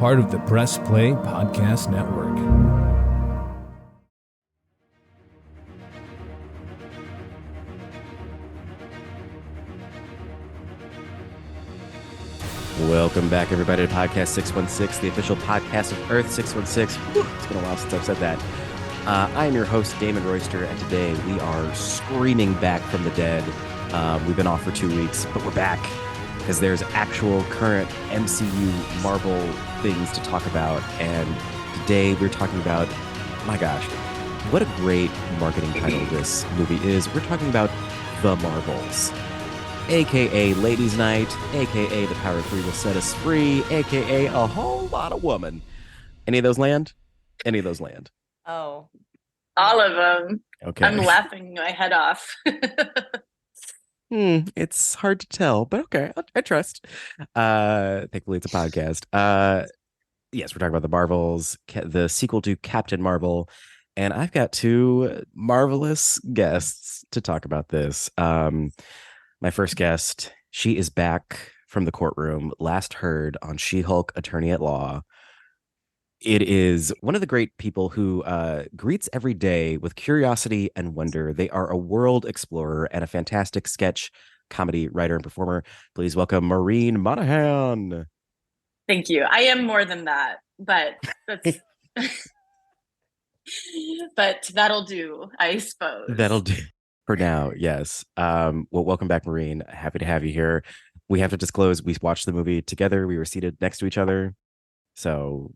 part of the Press Play Podcast Network. Welcome back, everybody, to Podcast 616, the official podcast of Earth 616. Whew, it's been a while since I've said that. I am your host, Damon Royster, and today we are screaming back from the dead. We've been off for 2 weeks, but we're back because there's actual current MCU Marvel things to talk about. And today we're talking about, my gosh, what a great marketing title this movie is. We're talking about The Marvels, a.k.a. Ladies' Night, a.k.a. The Power of Three Will Set Us Free, a.k.a. A Whole Lot of Woman. Any of those land? Any of those land? Oh. All of them. Okay. I'm laughing my head off. It's hard to tell, but okay, I trust. Thankfully, it's a podcast. Yes, we're talking about The Marvels, the sequel to Captain Marvel, and I've got two marvelous guests to talk about this. My first guest, she is back from the courtroom, last heard on She-Hulk Attorney at Law. It is one of the great people who greets every day with curiosity and wonder. They are a world explorer and a fantastic sketch comedy writer and performer. Please welcome Maureen Monahan. Thank you. I am more than that, but that's but that'll do, I suppose. That'll do for now. Yes. Well, welcome back, Maureen. Happy to have you here. We have to disclose we watched the movie together. We were seated next to each other. So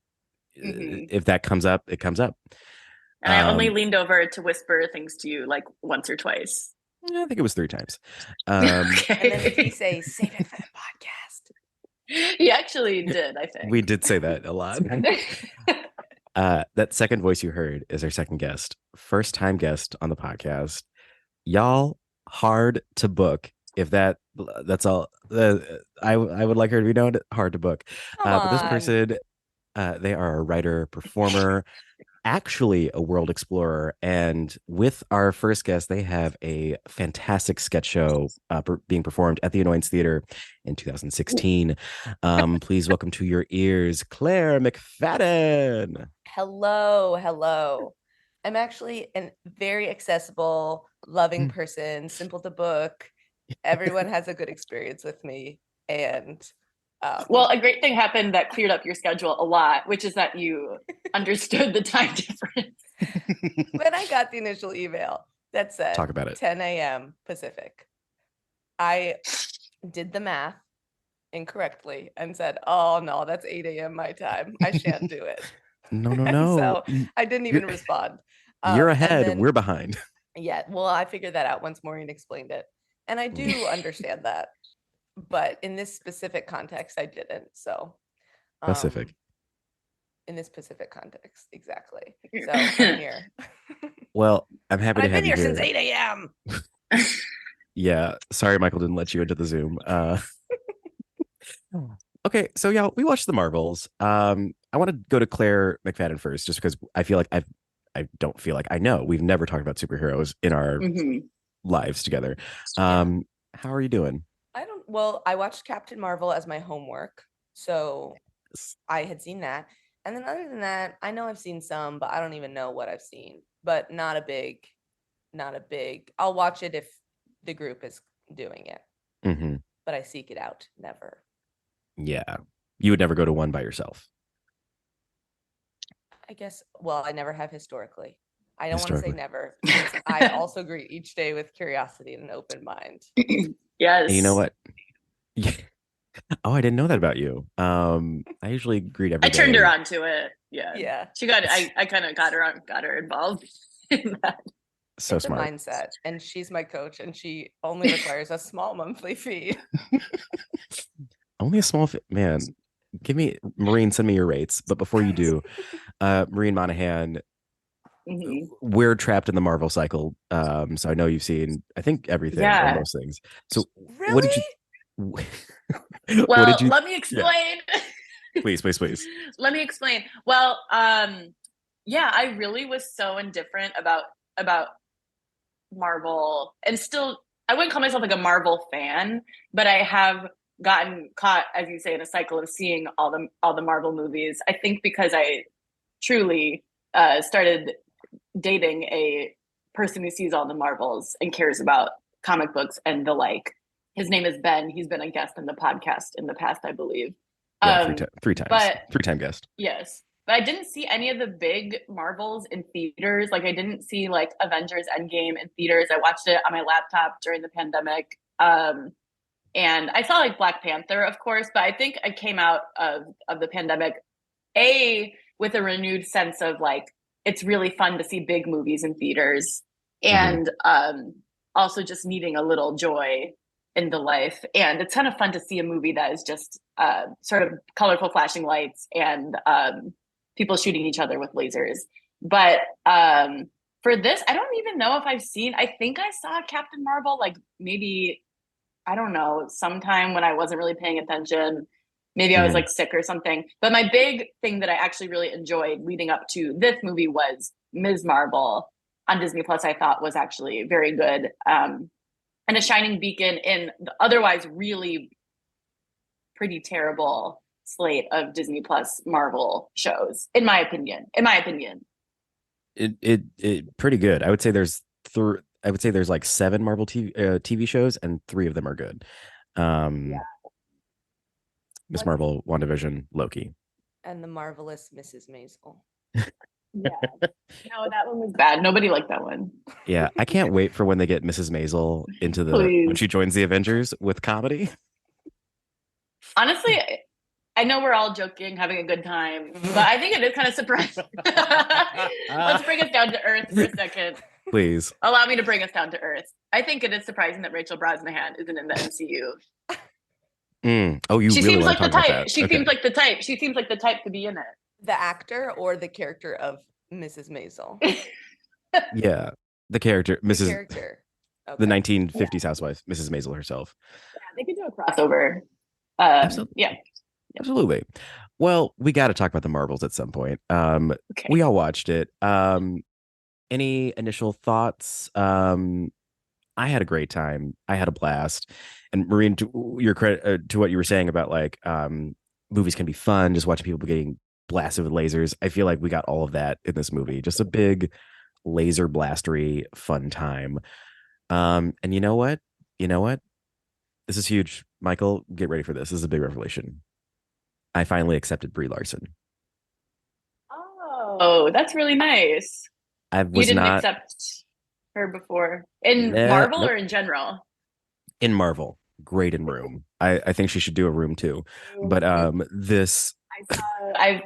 if that comes up, it comes up. And I only leaned over to whisper things to you like once or twice. I think it was 3 times. Okay. And then did he say, save it for the podcast? He actually did, I think. We did say that a lot. That second voice you heard is our second guest, first time guest on the podcast. Y'all, hard to book. If that's all, I would like her to be known, hard to book. But this person, they are a writer, performer, actually a world explorer. And with our first guest, they have a fantastic sketch show being performed at the Annoyance Theater in 2016. Please welcome to your ears, Claire McFadden. Hello. I'm actually a very accessible, loving person, simple to book. Everyone has a good experience with me. And well, a great thing happened that cleared up your schedule a lot, which is that you understood the time difference. When I got the initial email that said Talk about it. 10 a.m. Pacific, I did the math incorrectly and said, oh no, that's 8 a.m. my time. I shan't do it. No. So I didn't even respond. You're ahead. We're behind. Yeah, well, I figured that out once Maureen explained it. And I do understand that. But in this specific context, I didn't. So Pacific. In this specific context, exactly. So I'm here. Well, I'm happy to I've have been you here here. since 8 a.m. Yeah, sorry Michael didn't let you into the Zoom. Okay, so y'all, we watched The Marvels. I want to go to Claire McFadden first, just because I feel like I don't feel like I know we've never talked about superheroes in our lives together. How are you doing? I watched Captain Marvel as my homework, so I had seen that. And then other than that, I know I've seen some, but I don't even know what I've seen. But not a big. I'll watch it if the group is doing it. But I seek it out, never. Yeah, you would never go to one by yourself. I guess. Well, I never have historically. I don't want to say never. Because I also greet each day with curiosity and an open mind. Yes. And you know what? Yeah. Oh, I didn't know that about you. I usually greet every day. I turned her on to it. Yeah. She got. I kind of got her involved in that. So it's smart. A mindset, and she's my coach, and she only requires a small monthly fee. Only a small fee, man. Give me Maureen. Send me your rates, but before you do, Maureen Monahan. We're trapped in the Marvel cycle. So I know you've seen, I think, everything or most things. So really? What did you? Well, let me explain. Yeah. Please. Let me explain. Well, yeah, I really was so indifferent about Marvel, and still, I wouldn't call myself like a Marvel fan, but I have gotten caught, as you say, in a cycle of seeing all the Marvel movies. I think because I truly started dating a person who sees all the Marvels and cares about comic books and the like. His name is Ben. He's been a guest in the podcast in the past, I believe. Yeah, three times. But 3-time guest. yes. But I didn't see any of the big Marvels in theaters. Like I didn't see like Avengers Endgame in theaters. I watched it on my laptop during the pandemic. And I saw like Black Panther, of course, but I think I came out of the pandemic with a renewed sense of like it's really fun to see big movies in theaters, and also just needing a little joy in the life. And it's kind of fun to see a movie that is just sort of colorful flashing lights and people shooting each other with lasers. But for this, I don't even know if I think I saw Captain Marvel, like maybe, I don't know, sometime when I wasn't really paying attention. Maybe I was like sick or something. But my big thing that I actually really enjoyed leading up to this movie was Ms. Marvel on Disney Plus. I thought was actually very good. And a shining beacon in the otherwise really pretty terrible slate of Disney Plus Marvel shows, in my opinion. It pretty good. I would say there's like 7 Marvel TV shows and 3 of them are good. Miss Marvel, WandaVision, Loki, and the marvelous Mrs. Maisel. Yeah. No, that one was bad. Nobody liked that one. Yeah, I can't wait for when they get Mrs. Maisel into when she joins the Avengers with comedy. Honestly, I know we're all joking, having a good time, but I think it is kind of surprising. Let's bring us down to earth for a second. Please. Allow me to bring us down to earth. I think it is surprising that Rachel Brosnahan isn't in the MCU. Oh, you she really seems want like to the talk type. about that. She seems like the type. She seems like the type to be in it. The actor or the character of Mrs. Maisel? Yeah, the character, Mrs. The character. Okay. The 1950s housewife, Mrs. Maisel herself. Yeah, they could do a crossover. Absolutely. Yeah. Absolutely. Well, we got to talk about the Marvels at some point. Okay. We all watched it. Any initial thoughts? I had a great time. I had a blast. And Maureen, to your credit, to what you were saying about like movies can be fun, just watching people getting blasted with lasers. I feel like we got all of that in this movie. Just a big laser blastery fun time. And you know what? This is huge. Michael, get ready for this. This is a big revelation. I finally accepted Brie Larson. Oh, that's really nice. You didn't accept her before in Marvel or in general? In Marvel, great in Room. I think she should do a Room too. But this. I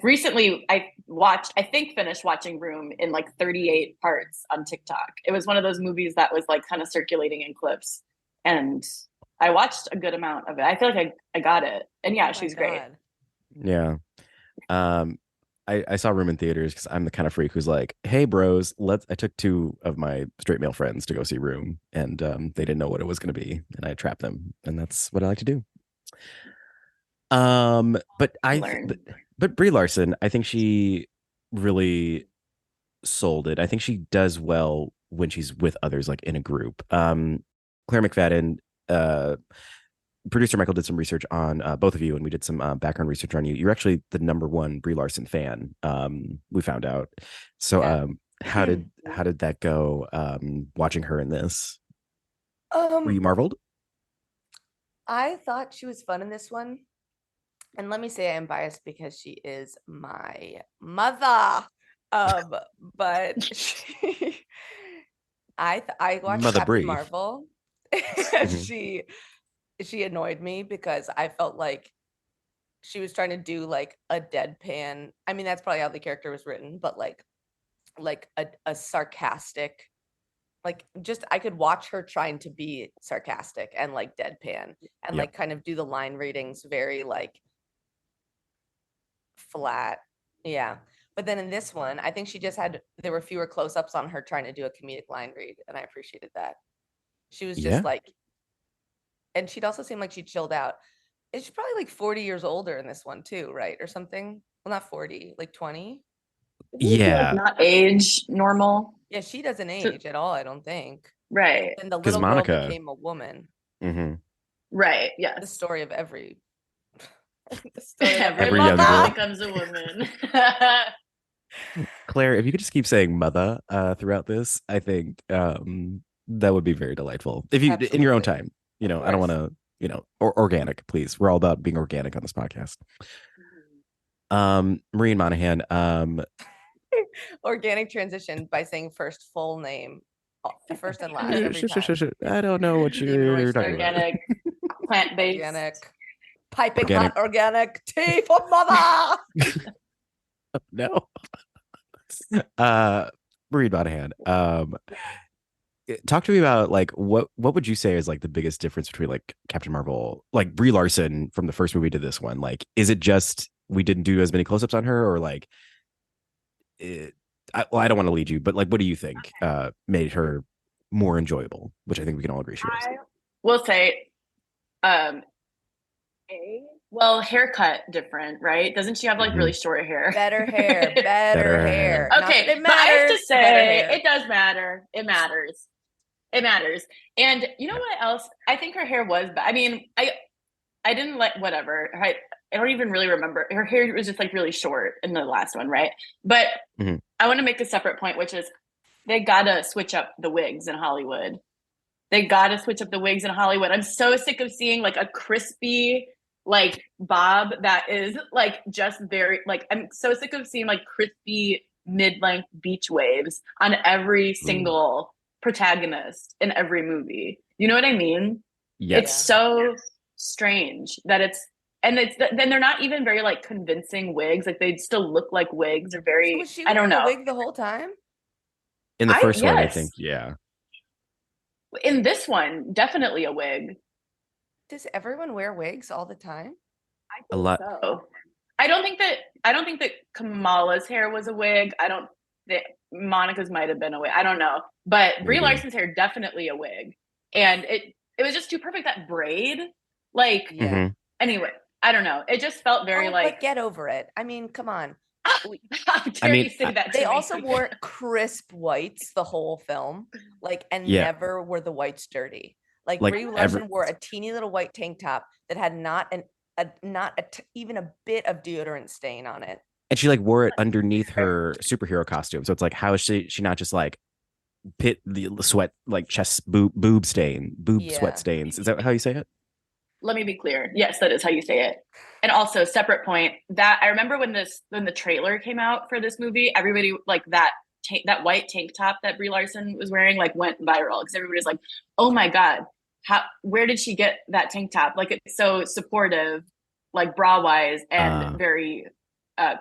finished watching Room in like 38 parts on TikTok. It was one of those movies that was like kind of circulating in clips, and I watched a good amount of it. I feel like I got it, and yeah, she's great. Yeah. I saw Room in theaters because I'm the kind of freak who's like, hey bros, I took 2 of my straight male friends to go see Room, and they didn't know what it was going to be, and I trapped them, and that's what I like to do. But Brie Larson, I think she really sold it. I think she does well when she's with others, like in a group. Claire McFadden, producer Michael did some research on both of you, and we did some background research on you. You're actually the #1 Brie Larson fan. We found out. So how did that go? Watching her in this, were you marveled? I thought she was fun in this one, and let me say I'm biased because she is my mother. But I watched Mother Captain Brie. Marvel. She annoyed me because I felt like she was trying to do like a deadpan. I mean, that's probably how the character was written, but like a sarcastic, like just I could watch her trying to be sarcastic and like deadpan and like kind of do the line readings very like flat. Yeah. But then in this one, I think she just there were fewer close-ups on her trying to do a comedic line read, and I appreciated that. She was just like, and she'd also seem like she chilled out. And she's probably like 40 years older in this one too, right? Or something. Well, not 40, like 20. Yeah. Not age normal. Yeah, she doesn't age at all, I don't think. Right. And the little Monica girl became a woman. Mm-hmm. Right. The Yes. story of every. The story of Every young mother. girl. becomes a woman. Claire, if you could just keep saying mother throughout this, I think that would be very delightful. If you in your own Absolutely. time, you know, Of I don't course. want to, you know, or organic, please. We're all about being organic on this podcast. Maureen Monahan, Organic transition by saying first full name, first and last every time. I don't know what Damon you're Royster, talking about. Organic, plant-based. Organic, piping Organic. hot organic tea for mother. No. Maureen Monahan, talk to me about like what would you say is like the biggest difference between like Captain Marvel, like Brie Larson from the first movie to this one? Like, is it just we didn't do as many close-ups on her, or like I don't want to lead you, but like what do you think made her more enjoyable, which I think we can all agree she was. I will say, well, haircut different, right? Doesn't she have like really short hair? Better hair, better hair. Not Okay, that it but I have to matters, better say hair. it does matter. It matters. It matters. And you know what else? I think her hair was I mean, I didn't like whatever. I don't even really remember. Her hair was just like really short in the last one, right? But I want to make a separate point, which is they gotta switch up the wigs in Hollywood. They gotta switch up the wigs in Hollywood. I'm so sick of seeing like a crispy like bob that is like just very like I'm so sick of seeing like crispy mid-length beach waves on every single protagonist in every movie. You know what I mean? Yeah. It's so strange that then they're not even very like convincing wigs. Like they still look like wigs. They're very Was she I don't wearing know. a wig the whole time? In the first one, I yes. think, yeah. In this one, definitely a wig. Does everyone wear wigs all the time? A lot. So I don't think that Kamala's hair was a wig. Monica's might have been a wig. I don't know. But Brie Larson's hair definitely a wig. And it was just too perfect, that braid. Like anyway, I don't know. It just felt very like but get over it. I mean, come on. How dare you say that to They me? also wore crisp whites the whole film. Like never were the whites dirty. Like Brie Larson wore a teeny little white tank top that had even a bit of deodorant stain on it. And she like wore it underneath her superhero costume. So it's like, how is she not just like pit the sweat, like chest boob sweat stains? Is that how you say it? Let me be clear. Yes, that is how you say it. And also, separate point, that I remember when the trailer came out for this movie, everybody like that white tank top that Brie Larson was wearing like went viral because everybody's like, oh my God, where did she get that tank top? Like it's so supportive, like bra wise and very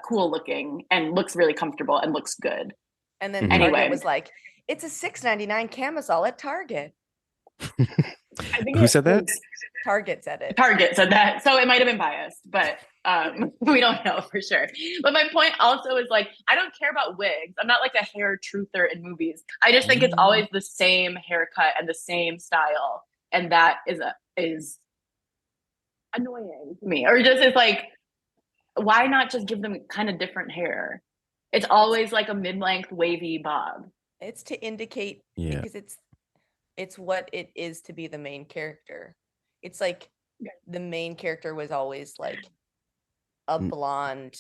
cool looking and looks really comfortable and looks good. And then Target was like, it's a $6.99 camisole at Target. Who said that? Target said it. Target said that. So it might have been biased, but we don't know for sure. But my point also is like, I don't care about wigs. I'm not like a hair truther in movies. I just think it's always the same haircut and the same style. And that is annoying to me. Or just it's like, why not just give them kind of different hair? It's always like a mid-length wavy bob. It's to indicate because it's what it is to be the main character. It's like the main character was always like a blonde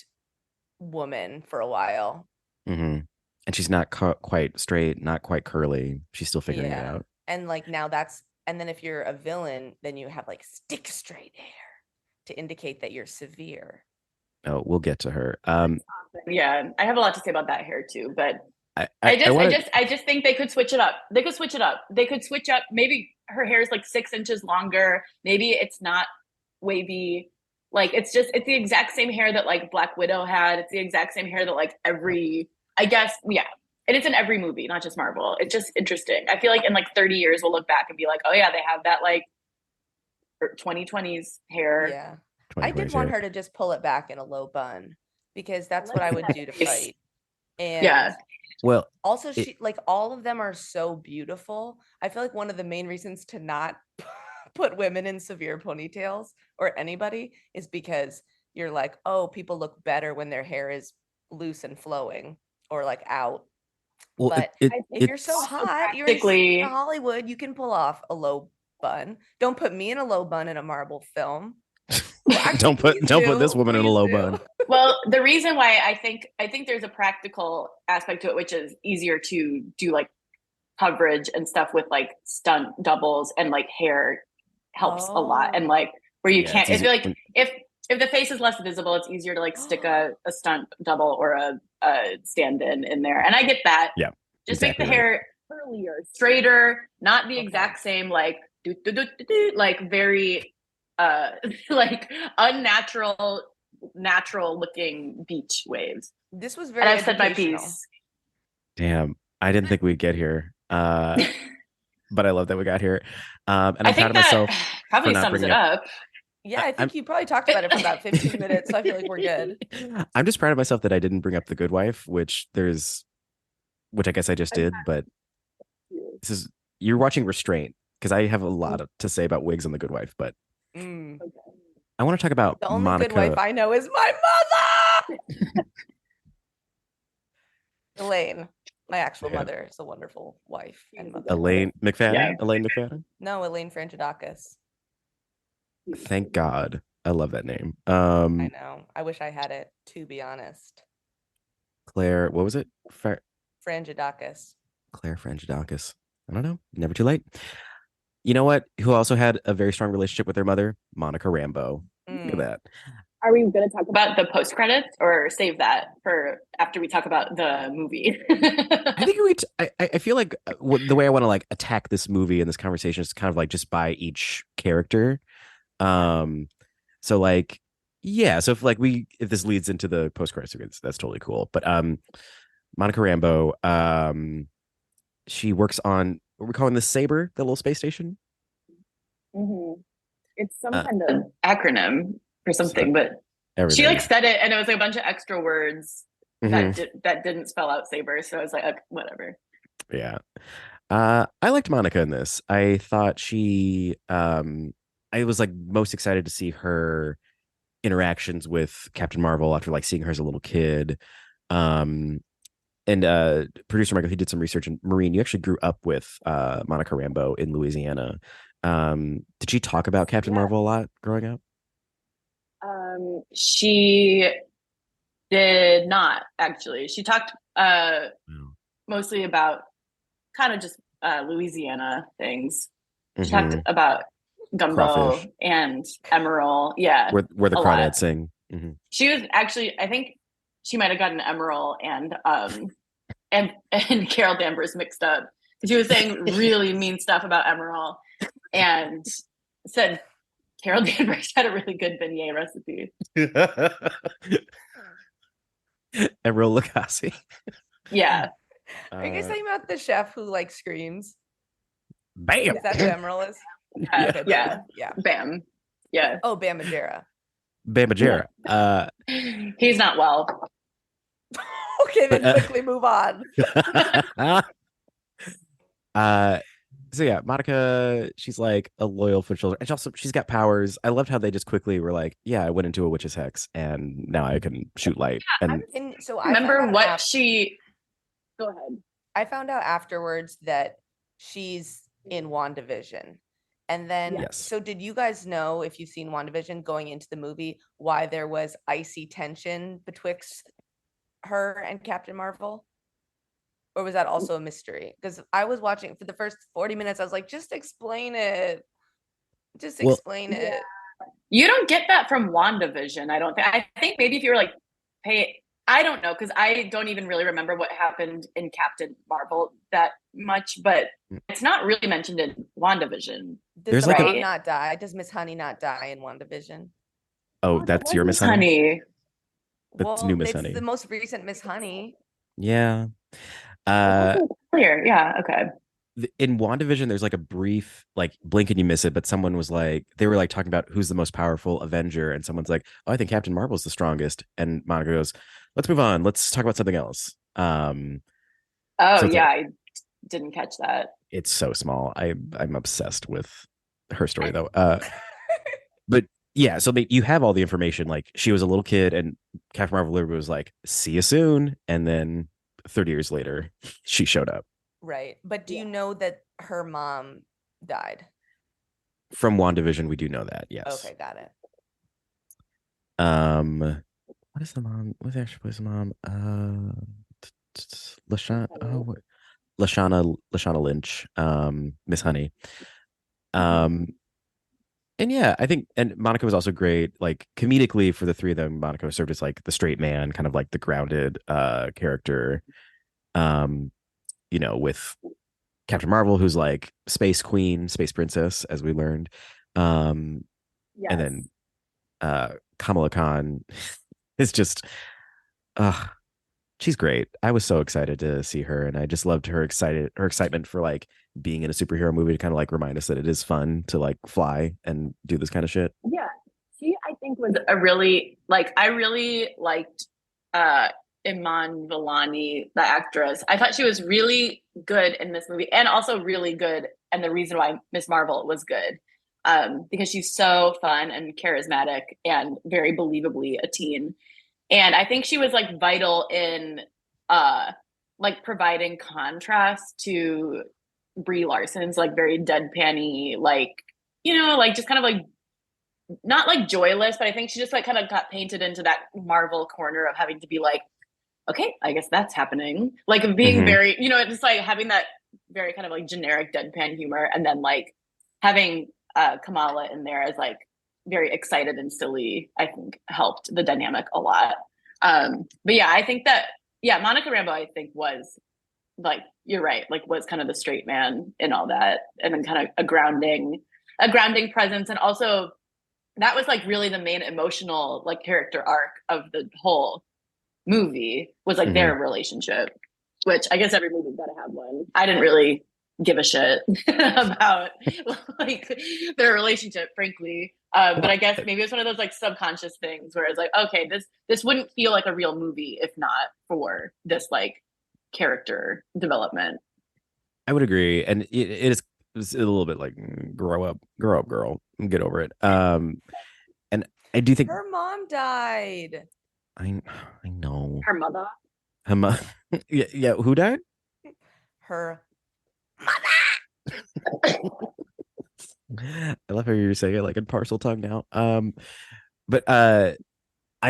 woman for a while. And she's not quite straight, not quite curly. She's still figuring it out. And like now and then if you're a villain, then you have like stick straight hair to indicate that you're severe. Oh, we'll get to her. Yeah, I have a lot to say about that hair too, but I just think they could switch it up. They could switch up. Maybe her hair is like 6 inches longer. Maybe it's not wavy. Like it's the exact same hair that like Black Widow had. It's the exact same hair that like and it's in every movie, not just Marvel. It's just interesting. I feel like in like 30 years we'll look back and be like, oh yeah, they have that like 2020s hair. Yeah. I did want her to just pull it back in a low bun because that's what I would do to fight. And well, also she like all of them are so beautiful. I feel like one of the main reasons to not put women in severe ponytails or anybody is because you're like, oh, people look better when their hair is loose and flowing or like out. Well, but if you're so hot, you're in Hollywood, you can pull off a low bun. Don't put me in a low bun in a Marvel film. Don't put this woman in a low bun. Well, the reason why I think there's a practical aspect to it, which is easier to do like coverage and stuff with like stunt doubles, and like hair helps a lot. And like where you can't, if you're like, if the face is less visible, it's easier to like stick a stunt double or a stand-in in there. And I get that. Yeah. Just make the hair curlier, straighter, not the exact same like like very like unnatural, natural looking beach waves. This was very. And I've said my piece. Damn, I didn't think we'd get here. But I love that we got here. And I'm I proud think of myself. Probably sums it up. Yeah, I think you probably talked about it for about 15 minutes, so I feel like we're good. I'm just proud of myself that I didn't bring up The Good Wife, which I guess I just did, but you're watching Restraint, because I have a lot to say about Wigs and The Good Wife, but I want to talk about the only Monica. Good Wife I know is my mother. Elaine, my actual mother, is a wonderful wife and mother. Elaine McFadden? Yeah. Elaine McFadden? No, Elaine Frangidakis. Thank God. I love that name. I know. I wish I had it, to be honest. Claire, what was it? Frangidakis. Claire Frangidakis. I don't know. Never too late. You know what? Who also had a very strong relationship with their mother? Monica Rambeau. Look at that. Are we going to talk about the post credits, or save that for after we talk about the movie? I think I feel like the way I want to like attack this movie and this conversation is kind of like just by each character. So like, yeah. So if this leads into the post credits, that's totally cool. But Monica Rambeau, she works on what we're calling the Saber, the little space station. Mm-hmm. It's some kind of acronym for something, but everything. She like said it, and it was like a bunch of extra words that didn't spell out Saber. So I was like, okay, whatever. Yeah. I liked Monica in this. I thought I was like most excited to see her interactions with Captain Marvel after like seeing her as a little kid. And producer Michael, he did some research, and Maureen, you actually grew up with Monica Rambeau in Louisiana. Did she talk about Captain Marvel a lot growing up? She did not, actually. She talked mostly about kind of just Louisiana things. She talked about gumbo Crawfish. and Emeril. Yeah. Where the crawdads sing. Mm-hmm. She was actually, I think she might have gotten Emeril and Carol Danvers mixed up. She was saying really mean stuff about Emeril and said Carol Danvers had a really good beignet recipe. Emeril Lagasse. Yeah. Are you guys talking about the chef who like screams? Bam. Is that who Emeril is? Yeah. Bam. Yeah. Oh, Bam Margera. Bam Margera. He's not well. Okay, then quickly move on. So yeah, Monica, she's like a loyal foot soldier, and she's got powers. I loved how they just quickly were like, yeah, I went into a witch's hex and now I can shoot light. Yeah, and so I remember what she go ahead. I found out afterwards that she's in WandaVision. And then So did you guys know, if you've seen WandaVision going into the movie, why there was icy tension betwixt her and Captain Marvel? Or was that also a mystery? Because I was watching for the first 40 minutes. I was like, just explain it. Just explain it. You don't get that from WandaVision, I don't think. I think maybe if you were like, I don't know, because I don't even really remember what happened in Captain Marvel that much, but it's not really mentioned in WandaVision. Does the mom not die? Does Miss Honey not die in WandaVision? Oh, that's your Miss Honey? That's new Miss Honey. It's the most recent Miss Honey. Yeah. Clear. Yeah. Okay. In WandaVision, there's like a brief, like, blink and you miss it, but someone was like, they were like talking about who's the most powerful Avenger, and someone's like, oh, I think Captain Marvel's the strongest, and Monica goes, let's move on, let's talk about something else. I didn't catch that. It's so small. I'm obsessed with her story though. But yeah, so you have all the information. Like, she was a little kid, and Captain Marvel literally was like, see you soon, and then 30 years later, she showed up. Right. But do you know that her mom died? From WandaVision, we do know that. Yes. Okay, got it. What is the mom? What actually plays the mom? Lashana. Oh, what? Lashana Lynch. Miss Honey. Um, and yeah, I think, and Monica was also great, like comedically for the three of them. Monica served as like the straight man, kind of like the grounded character. Um, with Captain Marvel, who's like space queen, space princess, as we learned. And Yes. then Kamala Khan is just she's great. I was so excited to see her, and I just loved her excitement for like being in a superhero movie to kind of like remind us that it is fun to like fly and do this kind of shit. Yeah. She, I think, was a really I really liked Iman Vellani, the actress. I thought she was really good in this movie, and also really good, and the reason why Miss Marvel was good. Because she's so fun and charismatic and very believably a teen. And I think she was like vital in like providing contrast to Brie Larson's like very deadpan-y, like, like just kind of like not like joyless, but I think she just like kind of got painted into that Marvel corner of having to be like, okay, I guess that's happening. Like of being very, it's like having that very kind of like generic deadpan humor, and then like having Kamala in there as like very excited and silly, I think helped the dynamic a lot. But yeah, I think that, Monica Rambeau, I think was like, you're right, like was kind of the straight man in all that, and then kind of a grounding presence. And also that was like really the main emotional like character arc of the whole movie was like their relationship, which I guess every movie's gotta have one. I didn't really give a shit about like their relationship, frankly. But I guess maybe it's one of those like subconscious things where it's like, okay, this wouldn't feel like a real movie if not for this like character development. I would agree, and it is a little bit like grow up, girl, and get over it. And I do think Her mom died. I know Her mother. her mother. Yeah, who died? Her I love how you're saying it like in parcel tongue now. But I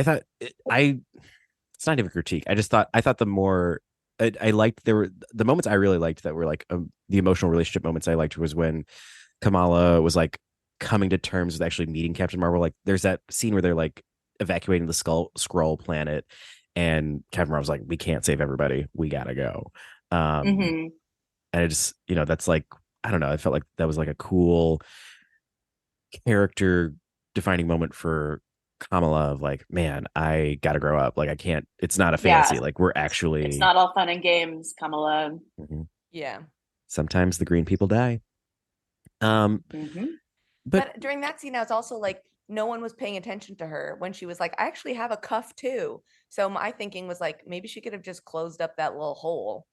thought it's not even a critique. I thought the more I liked, there were the moments I really liked that were like the emotional relationship moments I liked was when Kamala was like coming to terms with actually meeting Captain Marvel. Like there's that scene where they're like evacuating the Skrull planet, and Captain Marvel's like, we can't save everybody, we gotta go. And it just, that's like, I don't know, I felt like that was like a cool character defining moment for Kamala of like, man, I gotta grow up. Like I can't, it's not a fantasy. Like we're actually, it's not all fun and games, Kamala. Yeah. Sometimes the green people die. But during that scene, I was also like, no one was paying attention to her when she was like, I actually have a cuff too. So my thinking was like, maybe she could have just closed up that little hole.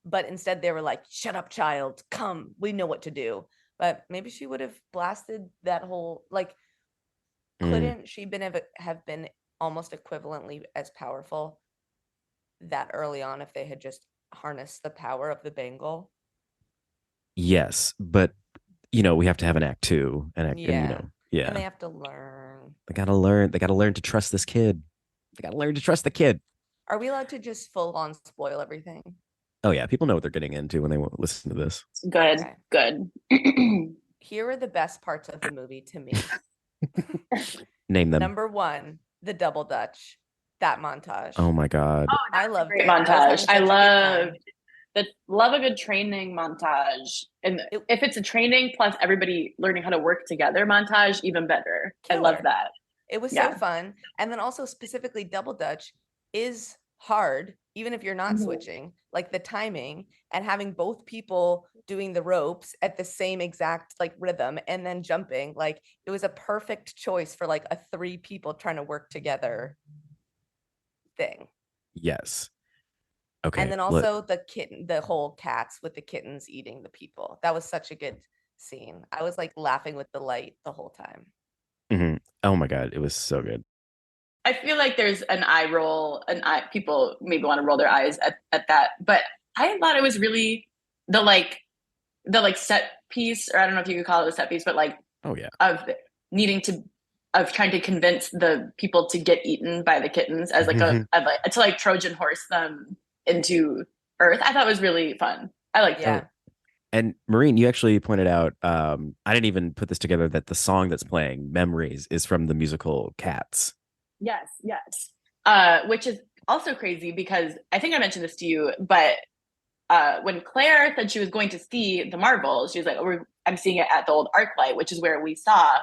But instead they were like, shut up, child, come, we know what to do. But maybe she would have blasted that whole, like, couldn't she have been almost equivalently as powerful that early on if they had just harnessed the power of the bangle? Yes, but we have to have an act two, and And they have to learn. They gotta learn to trust this kid. They gotta learn to trust the kid. Are we allowed to just full on spoil everything? Oh yeah, people know what they're getting into when they listen to this. Good. Okay. Good. Here are the best parts of the movie to me. Name them. Number 1, the double dutch, that montage. Oh my god. Oh, I love it. Montage. I love a good training montage. And if it's a training plus everybody learning how to work together montage, even better. Killer. I love that. It was so fun. And then also specifically double dutch is hard, even if you're not switching, like the timing and having both people doing the ropes at the same exact like rhythm and then jumping. Like it was a perfect choice for like a 3 people trying to work together thing. Yes. Okay. And then also the whole cats with the kittens eating the people. That was such a good scene. I was like laughing with delight the whole time. Oh my god, it was so good. I feel like there's an eye roll, people maybe want to roll their eyes at that, but I thought it was really the set piece, or I don't know if you could call it a set piece, but like Oh yeah. of needing to of trying to convince the people to get eaten by the kittens as like to like Trojan horse them into Earth. I thought it was really fun. I liked Yeah. it. And Maureen, you actually pointed out, I didn't even put this together, that the song that's playing, Memories, is from the musical Cats. Yes, yes. Which is also crazy because I think I mentioned this to you, but when Claire said she was going to see the Marvels, she was like, oh, I'm seeing it at the old ArcLight, which is where we saw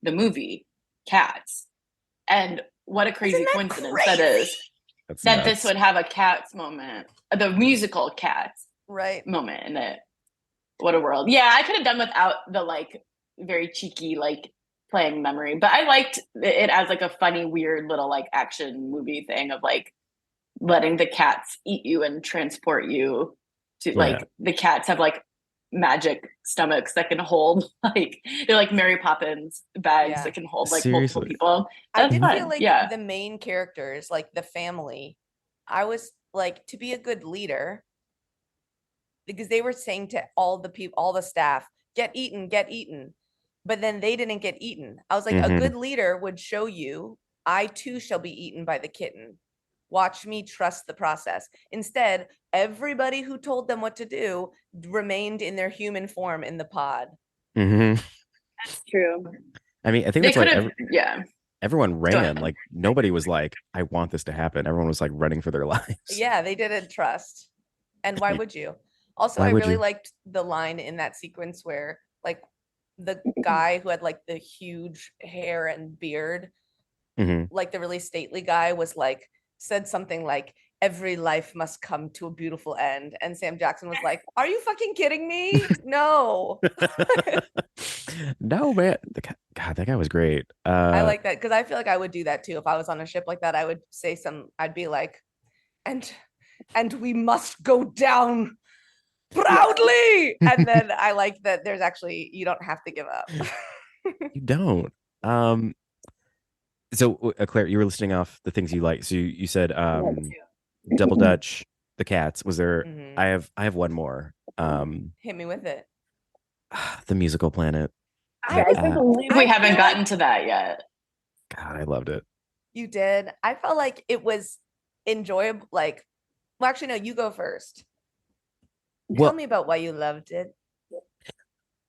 the movie Cats. And what a crazy coincidence that is. That's that nuts. This would have a Cats moment, the musical Cats moment in it. What a world. Yeah, I could have done without the like very cheeky like playing memory, but I liked it as like a funny, weird little like action movie thing of like letting the cats eat you and transport you to like the cats have like magic stomachs that can hold like they're like Mary Poppins bags that can hold like multiple people. That's I did feel like the main characters, like the family, I was like, to be a good leader, because they were saying to all the people, all the staff, get eaten, but then they didn't get eaten. I was like, a good leader would show you, I too shall be eaten by the kitten. Watch me, trust the process. Instead, everybody who told them what to do remained in their human form in the pod. That's true. I mean, I think they that's why everyone ran. Like nobody was like, I want this to happen. Everyone was like running for their lives. Yeah, they didn't trust. And why would you? Also, I really liked the line in that sequence where like the guy who had like the huge hair and beard, like the really stately guy, was like, said something like, every life must come to a beautiful end. And Sam Jackson was like, are you fucking kidding me? No. No, man. God, that guy was great. I like that because I feel like I would do that too. If I was on a ship like that, I would say I'd be like, and we must go down proudly. And then I like that there's actually, you don't have to give up. You don't. So Claire, you were listing off the things you like. So you said Double Dutch, the Cats. Was there I have one more. Hit me with it. The Musical Planet. I believe we haven't gotten to that yet. God, I loved it. You did. I felt like it was enjoyable. Like, well, actually, no, you go first. Tell me about why you loved it.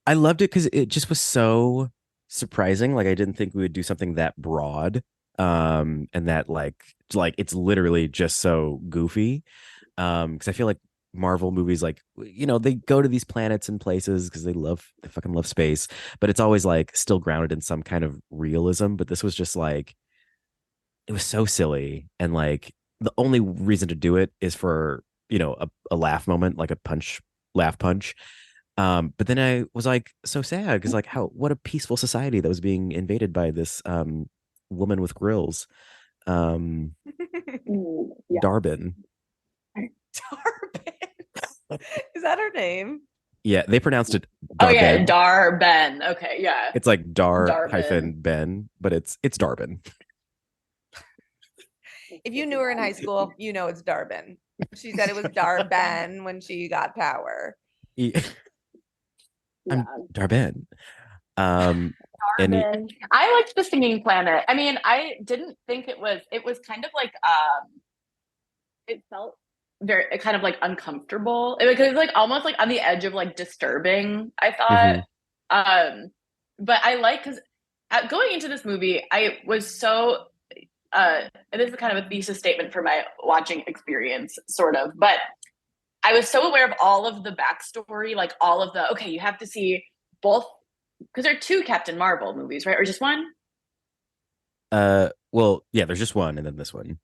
I loved it because it just was so surprising. Like I didn't think we would do something that broad, and that like it's literally just so goofy. Because I feel like Marvel movies, like, you know, they go to these planets and places because they fucking love space, but it's always like still grounded in some kind of realism. But this was just like, it was so silly, and like the only reason to do it is for, you know, a laugh moment, like a laugh punch. But then I was like so sad because like what a peaceful society that was being invaded by this woman with grills. Darbin. Darbin. Is that her name? Yeah, they pronounced it Darbin. Oh yeah, Darben. Okay, yeah. It's like -Ben, but it's Darbin. If you knew her in high school, you know it's Darbin. She said it was Darben when she got power. I'm Darbin. Darbin. I liked the Singing Planet. I mean, I didn't think it was kind of like it felt very kind of like uncomfortable. It was like almost like on the edge of like disturbing, I thought. But I like, because going into this movie, I was so and this is kind of a thesis statement for my watching experience, sort of, but I was so aware of all of the backstory, like all of the, okay, you have to see both, because there are 2 Captain Marvel movies, right? Or just one? Well, yeah, there's just one, and then this one.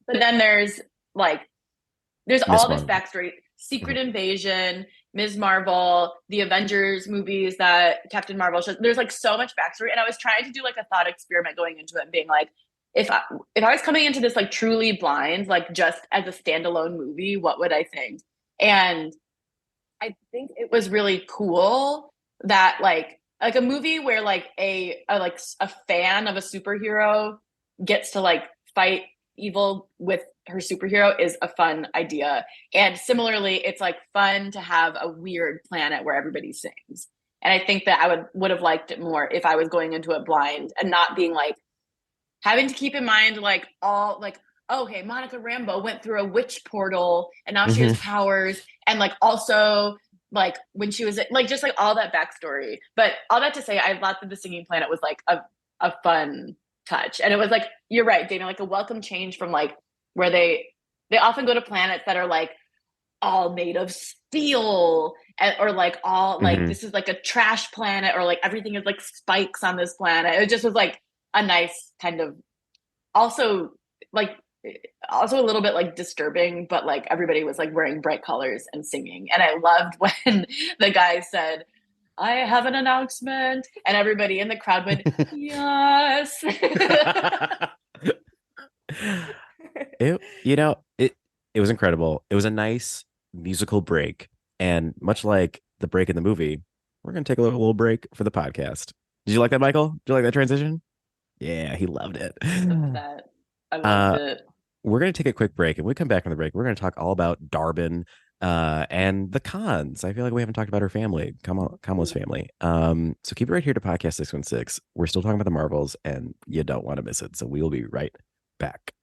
But then there's all this backstory, Secret Invasion, Ms. Marvel, the Avengers movies that Captain Marvel shows. There's like so much backstory. And I was trying to do like a thought experiment going into it and being like, if I was coming into this like truly blind, like just as a standalone movie, what would I think? And I think it was really cool that like a movie where like a fan of a superhero gets to like fight evil with her superhero is a fun idea. And similarly, it's like fun to have a weird planet where everybody sings. And I think that I would have liked it more if I was going into it blind and not being like having to keep in mind like all like, okay, Monica Rambeau went through a witch portal and now she has powers, and like also like when she was like just like all that backstory. But all that to say, I thought that the Singing Planet was like a fun touch, and it was like, you're right, Damon, like a welcome change from like where they often go to planets that are like all made of steel, or like all like this is like a trash planet, or like everything is like spikes on this planet. It just was like a nice kind of also like also a little bit like disturbing, but like everybody was like wearing bright colors and singing. And I loved when the guy said, I have an announcement, and everybody in the crowd went, yes. It was incredible. It was a nice musical break, and much like the break in the movie, we're gonna take a little break for the podcast. Did you like that, Michael? Did you like that transition? Yeah, he loved it. I loved it. We're gonna take a quick break, and when we come back from the break, we're gonna talk all about Darbin and the cons. I feel like we haven't talked about her family, Kamala's family. So keep it right here to Podcast 616. We're still talking about the Marvels, and you don't want to miss it. So we will be right back.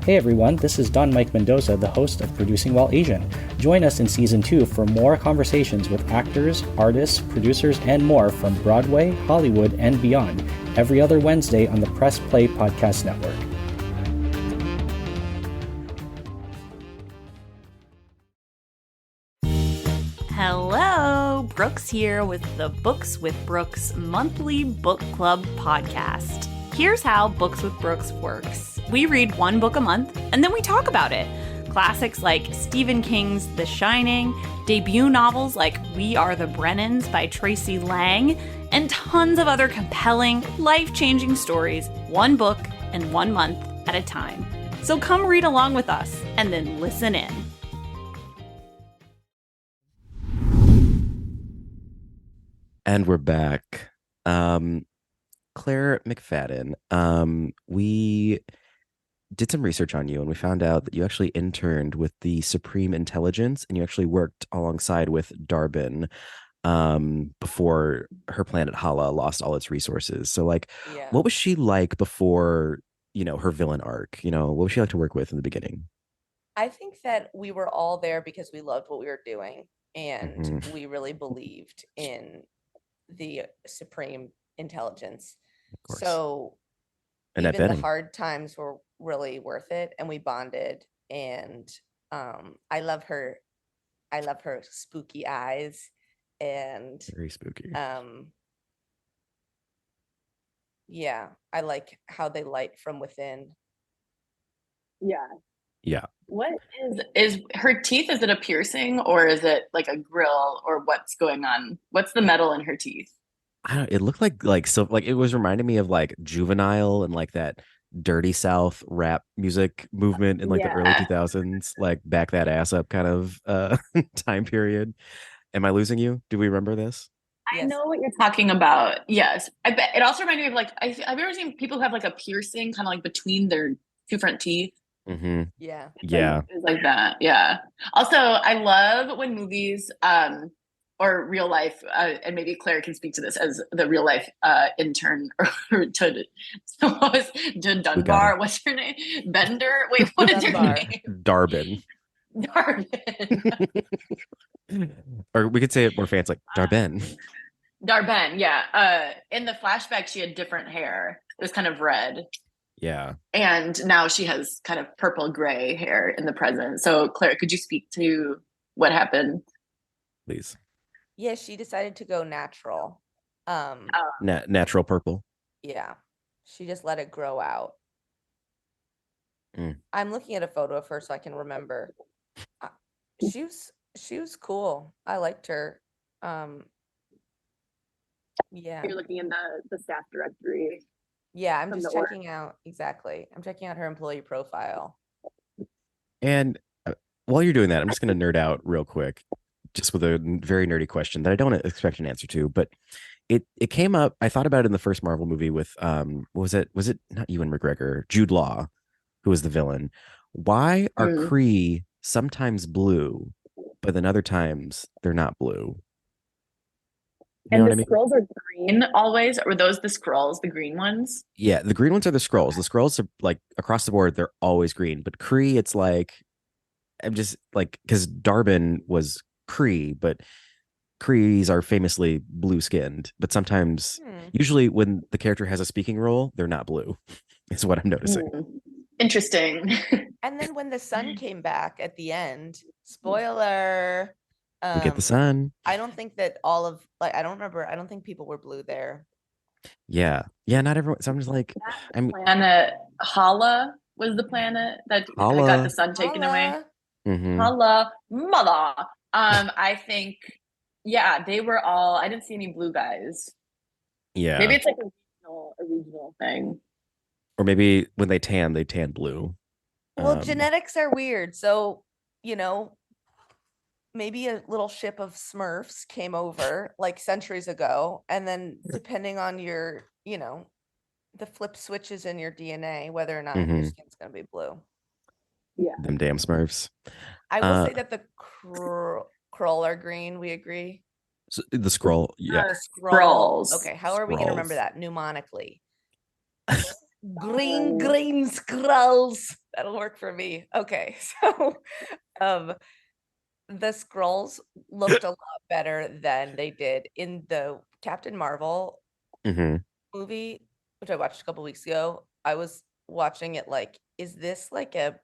Hey everyone, this is Don Mike Mendoza, the host of Producing While Asian. Join us in Season 2 for more conversations with actors, artists, producers, and more from Broadway, Hollywood, and beyond, every other Wednesday on the Press Play Podcast Network. Hello, Brooks here with the Books with Brooks monthly book club podcast. Here's how Books with Brooks works. We read one book a month, and then we talk about it. Classics like Stephen King's The Shining, debut novels like We Are the Brennans by Tracy Lang, and tons of other compelling, life-changing stories, one book and 1 month at a time. So come read along with us, and then listen in. And we're back. Claire McFadden, we did some research on you, and we found out that you actually interned with the Supreme Intelligence, and you actually worked alongside with Darbin before her planet Hala lost all its resources. So like, what was she like before, her villain arc? What was she like to work with in the beginning? I think that we were all there because we loved what we were doing, and we really believed in the Supreme Intelligence. So and even the hard times were really worth it, and we bonded. And I love her spooky eyes, and very spooky. Yeah, I like how they light from within. Yeah. What is her teeth? Is it a piercing, or is it like a grill, or what's going on? What's the metal in her teeth? It looked like so like it was reminding me of like Juvenile and like that Dirty South rap music movement in like the early 2000s, like back that ass up kind of time period. Am I losing you? Do we remember this? I know what you're talking about. Yes. I bet it also reminded me of like, I've ever seen people who have like a piercing kind of like between their two front teeth. Mm-hmm. Yeah. It's like that. Yeah. Also, I love when movies, or real life, and maybe Claire can speak to this as the real life intern or to Dunbar. What's her name? Bender. Wait, what is her name? Darbin. Darbin. Or we could say it more fancy, like Darben. Darben, yeah. In the flashback, she had different hair. It was kind of red. Yeah. And now she has kind of purple gray hair in the present. So, Claire, could you speak to what happened? Please. Yeah, she decided to go natural. Natural purple. Yeah. She just let it grow out. Mm. I'm looking at a photo of her so I can remember. She was cool. I liked her. Yeah. You're looking in the staff directory. Yeah, I'm just checking out. Exactly. I'm checking out her employee profile. And while you're doing that, I'm just going to nerd out real quick, just with a very nerdy question that I don't expect an answer to, but it came up. I thought about it in the first Marvel movie with was it not Ewan McGregor, Jude Law, who was the villain. Why are Kree sometimes blue, but then other times they're not blue? You know what I mean? Scrolls are green always. Or were those the scrolls, the green ones? Yeah, the green ones are the scrolls. The scrolls are like across the board, they're always green. But Kree, it's like, I'm just like, because Darbin was Kree, but Krees are famously blue skinned. But sometimes, usually when the character has a speaking role, they're not blue. Is what I'm noticing. Interesting. And then when the sun came back at the end, spoiler. We get the sun. I don't think that all of I don't think people were blue there. Yeah, not everyone. So I'm just like, planet Hala was the planet that got the sun taken away. Mm-hmm. Hala mother. I think, yeah, they were all. I didn't see any blue guys. Yeah, maybe it's like a regional thing, or maybe when they tan blue. Well, genetics are weird, so maybe a little ship of Smurfs came over like centuries ago, and then depending on your, the flip switches in your DNA, whether or not your skin's gonna be blue. Yeah, them damn Smurfs. I will say that the Krull are green. We agree. So the scroll, yeah. The scrolls. Okay, how are we gonna remember that mnemonically? green scrolls. That'll work for me. Okay, so the scrolls looked a lot better than they did in the Captain Marvel movie, which I watched a couple weeks ago. I was watching it like, is this like a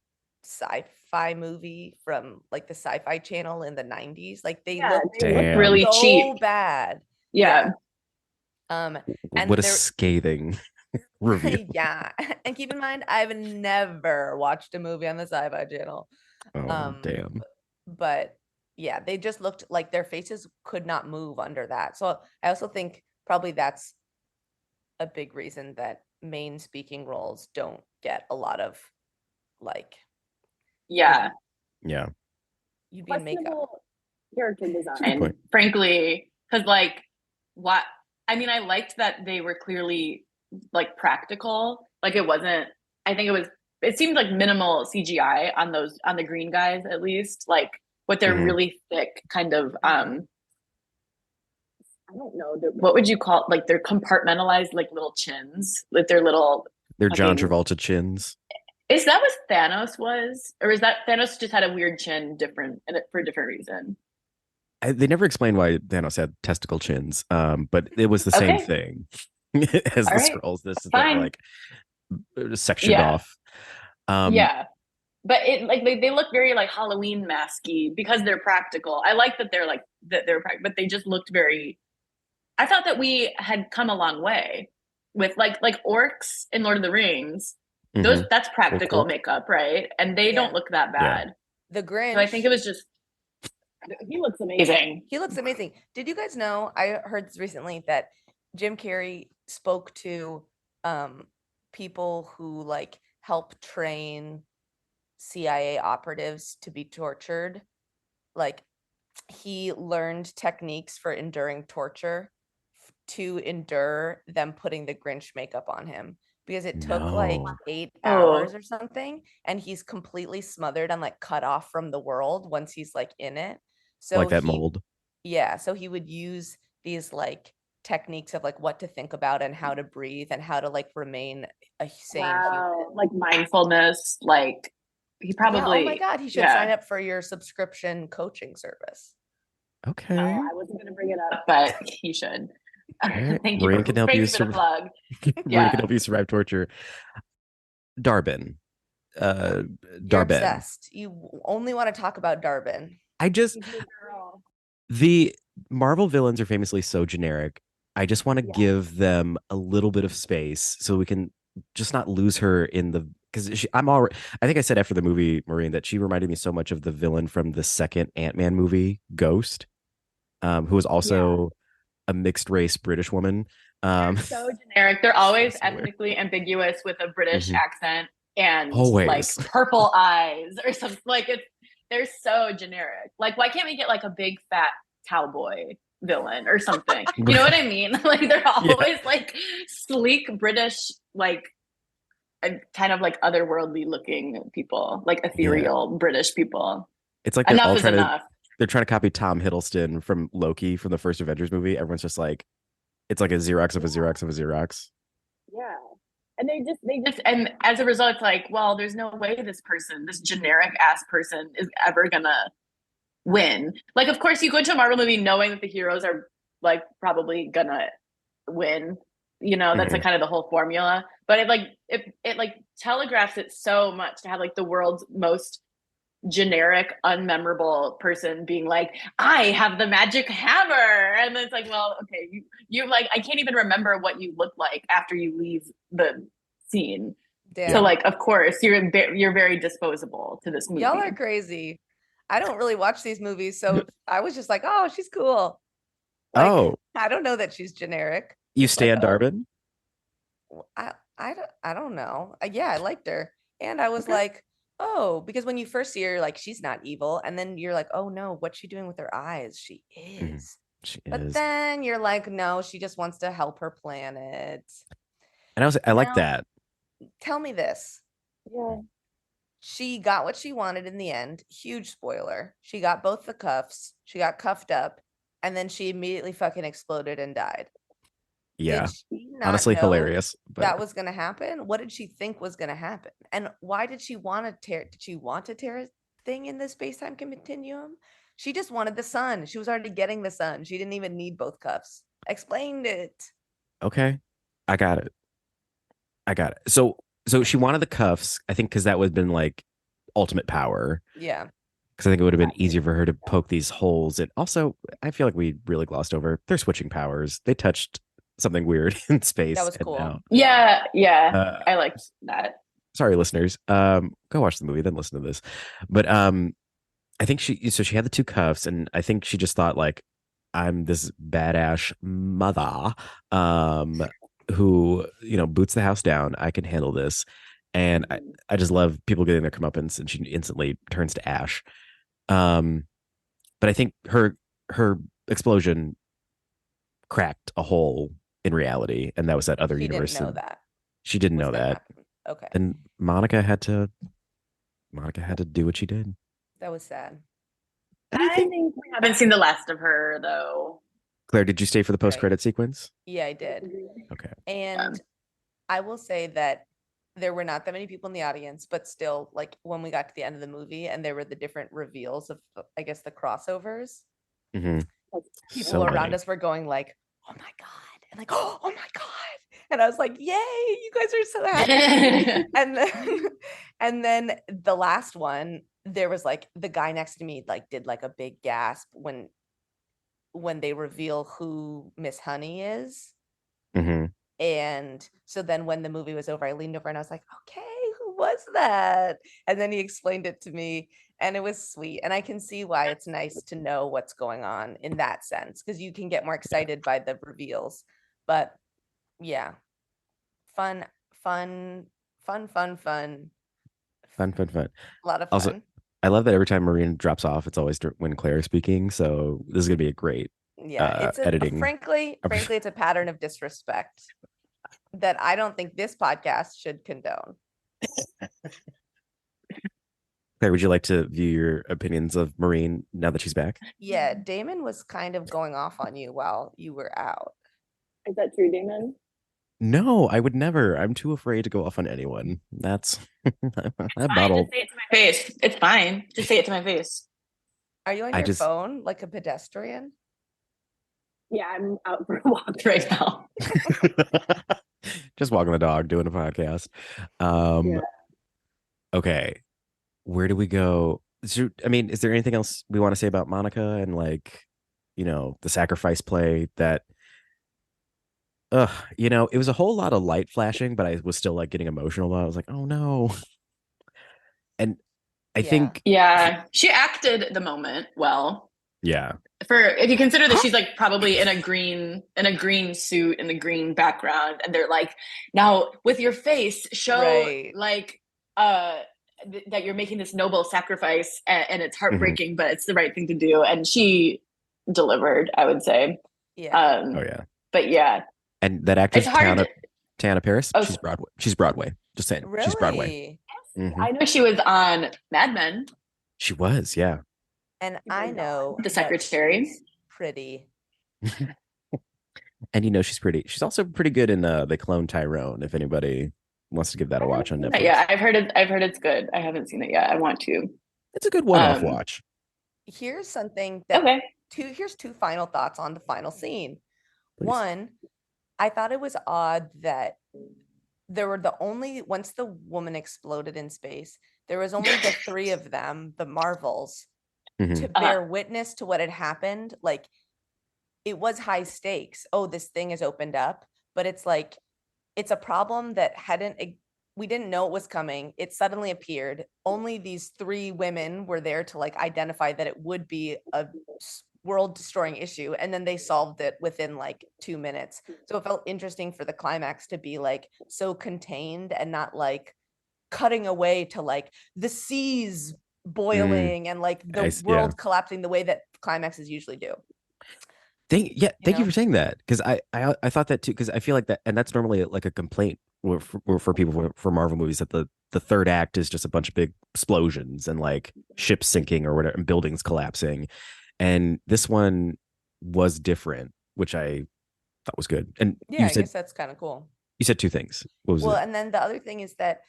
sci-fi movie from like the Sci-Fi Channel in the 90s? Like they looked really so cheap. bad. Yeah. And what a scathing review. Yeah. And keep in mind, I've never watched a movie on the Sci-Fi Channel. Oh, damn. But yeah, they just looked like their faces could not move under that. So I also think probably that's a big reason that main speaking roles don't get a lot of like. Yeah. You'd be in makeup. Character design, frankly, because like what I mean, I liked that they were clearly like practical. Like it wasn't. I think it seemed like minimal CGI on the green guys, at least. Like with their really thick kind of I don't know, what would you call like their compartmentalized like little chins, like their John Travolta chins. Is that what Thanos was, or is that Thanos just had a weird chin for a different reason? They never explained why Thanos had testicle chins, but it was the same thing as the scrolls. This is like sectioned off. But it like they look very like Halloween masky because they're practical. I like that they're practical, but they just looked very. I thought that we had come a long way with like orcs in Lord of the Rings. That's practical makeup, right? And they don't look that bad. The Grinch. So I think it was just. He looks amazing. Did you guys know? I heard this recently that Jim Carrey spoke to people who like help train CIA operatives to be tortured. Like he learned techniques for enduring torture to endure them putting the Grinch makeup on him because it took like No. 8 Oh. hours or something, and he's completely smothered and like cut off from the world once he's like in it. So Like that mold. Yeah, so he would use these like techniques of like what to think about and how to breathe and how to like remain a sane human. Like mindfulness, like he Yeah, probably. oh my God, he should sign up for your subscription coaching service. Okay. I wasn't going to bring it up, but he should. Thank you. Maureen can help you for the plug. Maureen can help you survive torture. Darbin. You're Darbin. obsessed. You only want to talk about Darbin. The Marvel villains are famously so generic. I just want to give them a little bit of space so we can just not lose her in the, because I think I said after the movie, Maureen, that she reminded me so much of the villain from the second Ant-Man movie, Ghost, who was also a mixed race British woman. They're so generic. They're always ethnically ambiguous with a British accent and like purple eyes or something. Like they're so generic. Like, why can't we get like a big fat cowboy villain or something? You know what I mean? Like they're always like sleek British, like kind of like otherworldly looking people, like ethereal British people. It's like enough is enough. They're trying to copy Tom Hiddleston from Loki from the first Avengers movie. Everyone's just like, it's like a Xerox of a Xerox of a Xerox. Yeah. And they just, and as a result, it's like, well, there's no way this generic ass person is ever gonna win. Like, of course, you go into a Marvel movie knowing that the heroes are like probably gonna win. You know, that's like kind of the whole formula. But it telegraphs it so much to have like the world's most generic, unmemorable person being like, I have the magic hammer, and then it's like, well, okay, you like, I can't even remember what you look like after you leave the scene. Damn. So like, of course, you're very disposable to this movie. Y'all are crazy. I don't really watch these movies, so I was just like, oh, she's cool. Like, I don't know that she's generic. You stand Darbin? I don't know. Yeah, I liked her, and I was like, oh, because when you first see her, like, she's not evil, and then you're like, oh no, what's she doing with her eyes? She is. But then you're like, no, she just wants to help her planet. And I like that. Tell me this. Yeah. She got what she wanted in the end. Huge spoiler. She got both the cuffs. She got cuffed up, and then she immediately fucking exploded and died. Yeah. Honestly, hilarious. But that was going to happen. What did she think was going to happen? And why did she want to tear? Did she want to tear a thing in the space-time continuum? She just wanted the sun. She was already getting the sun. She didn't even need both cuffs. Explained it. Okay. I got it. So she wanted the cuffs, I think, because that would have been like ultimate power. Yeah. Because I think it would have been easier for her to poke these holes. And also, I feel like we really glossed over. They're switching powers. They touched something weird in space. That was cool. Yeah. I liked that. Sorry, listeners. Go watch the movie, then listen to this. But I think she had the two cuffs, and I think she just thought like, I'm this badass mother who, boots the house down. I can handle this. And I just love people getting their comeuppance, and she instantly turns to ash. But I think her explosion cracked a hole in reality, and that was that other universe. Didn't know that. She didn't know that. Okay. And Monica had to do what she did. That was sad. I think we haven't seen the last of her though. Claire, did you stay for the post-credit sequence? Yeah, I did. Okay. And I will say that there were not that many people in the audience, but still, like, when we got to the end of the movie and there were the different reveals of, I guess, the crossovers, people around us were going like, oh my God, and like, oh my God. And I was like, yay, you guys are so happy. and then the last one, there was like the guy next to me like did like a big gasp when they reveal who Miss Honey is. And so then when the movie was over, I leaned over and I was like, okay, who was that? And then he explained it to me, and it was sweet. And I can see why it's nice to know what's going on in that sense, because you can get more excited by the reveals. But yeah, fun. A lot of fun. Also, I love that every time Maureen drops off, it's always when Claire is speaking. So this is going to be a great Yeah, it's editing. frankly, it's a pattern of disrespect that I don't think this podcast should condone. Claire, would you like to view your opinions of Maureen now that she's back? Yeah, Damon was kind of going off on you while you were out. Is that true, Damon? No, I would never. I'm too afraid to go off on anyone. That's that bottle. Just say it to my face. It's fine. Just say it to my face. Are you on your phone like a pedestrian? Yeah, I'm out for a walk right now. Just walking the dog, doing a podcast. Okay. Where do we go? So, I mean, is there anything else we want to say about Monica and like, the sacrifice play that it was a whole lot of light flashing, but I was still like getting emotional about it. I was like, oh no. And I think she acted the moment well. Yeah. If you consider that she's like probably in a green suit in a green background, and they're like, now with your face, show like that you're making this noble sacrifice, and it's heartbreaking, but it's the right thing to do. And she delivered, I would say. Yeah. Oh yeah. But yeah. And that actress Tana Paris, she's Broadway. Just saying, really? She's Broadway. Mm-hmm. I know she was on Mad Men. She was, yeah. And I know the secretary. Pretty. And she's pretty. She's also pretty good in They Clone Tyrone. If anybody wants to give that a watch on Netflix. Yeah, I've heard it's good. I haven't seen it yet. I want to. It's a good one-off watch. Here's something that here's two final thoughts on the final scene. Please. One, I thought it was odd that there were once the woman exploded in space, there was only the three of them, the Marvels, to bear witness to what had happened. Like, it was high stakes. Oh, this thing has opened up, but it's like, it's a problem that we didn't know it was coming. It suddenly appeared. Only these three women were there to like identify that it would be a world destroying issue, and then they solved it within like 2 minutes. So it felt interesting for the climax to be like so contained and not like cutting away to like the seas boiling and like the world collapsing the way that climaxes usually do. Thank you for saying that, because I thought that too, because I feel like that, and that's normally like a complaint for people for Marvel movies, that the third act is just a bunch of big explosions and like ships sinking or whatever and buildings collapsing. And this one was different, which I thought was good. And I guess that's kind of cool. You said two things. What was it? And then the other thing is that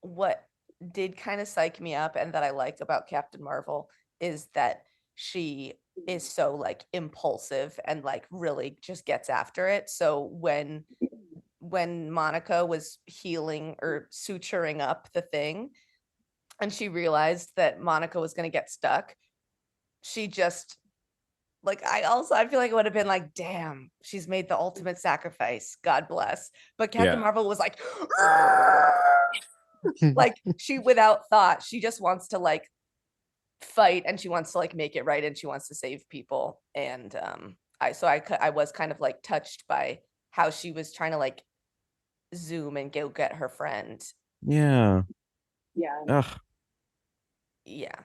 what did kind of psych me up and that I like about Captain Marvel is that she is so like impulsive and like really just gets after it. So when Monica was healing or suturing up the thing and she realized that Monica was going to get stuck, she just like, I feel like it would have been like, damn, she's made the ultimate sacrifice. God bless. But Captain Marvel was like, like she, without thought, she just wants to like fight and she wants to like make it right and she wants to save people. And I was kind of like touched by how she was trying to like zoom and go get her friend. Yeah. Ugh. Yeah.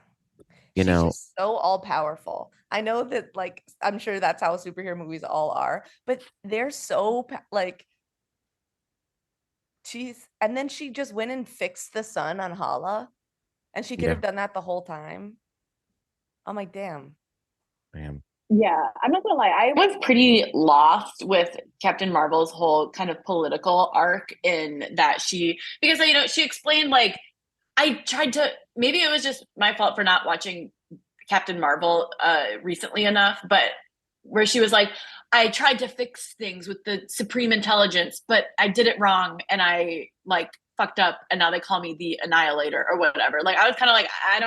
She's just so all powerful. I know that, like, I'm sure that's how superhero movies all are, but they're so like, and then she just went and fixed the sun on Hala, and she could have done that the whole time. I'm like, damn. Yeah, I'm not gonna lie, I was pretty lost with Captain Marvel's whole kind of political arc in that because she explained like, I tried to, maybe it was just my fault for not watching Captain Marvel recently enough, but where she was like, I tried to fix things with the supreme intelligence, but I did it wrong and I like fucked up and now they call me the Annihilator or whatever. Like, I was kind of like, I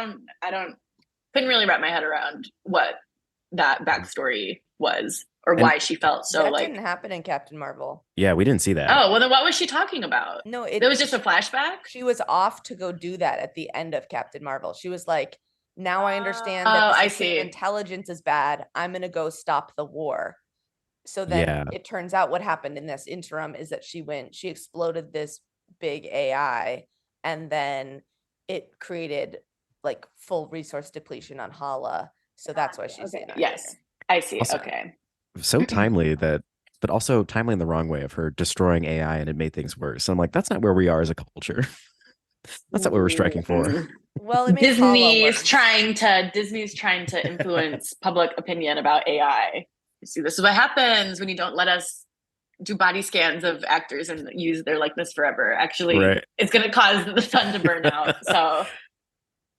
couldn't really wrap my head around what that backstory was or why she felt so that didn't happen in Captain Marvel. Yeah, we didn't see that. Oh, well then what was she talking about? No, it was just a flashback? She was off to go do that at the end of Captain Marvel. She was like, now I understand that the supreme intelligence is bad. I'm going to go stop the war. So then it turns out what happened in this interim is that she exploded this big AI and then it created like full resource depletion on Hala. So that's why she's Yes, I see. Also, okay. so timely that, but also timely in the wrong way of her destroying AI and it made things worse. So I'm like, that's not where we are as a culture. That's not what we're striking for. Well, it made Hala worse. Disney's trying to influence public opinion about AI. You see, this is what happens when you don't let us do body scans of actors and use their likeness forever. Actually, Right. It's going to cause the sun to burn out. So,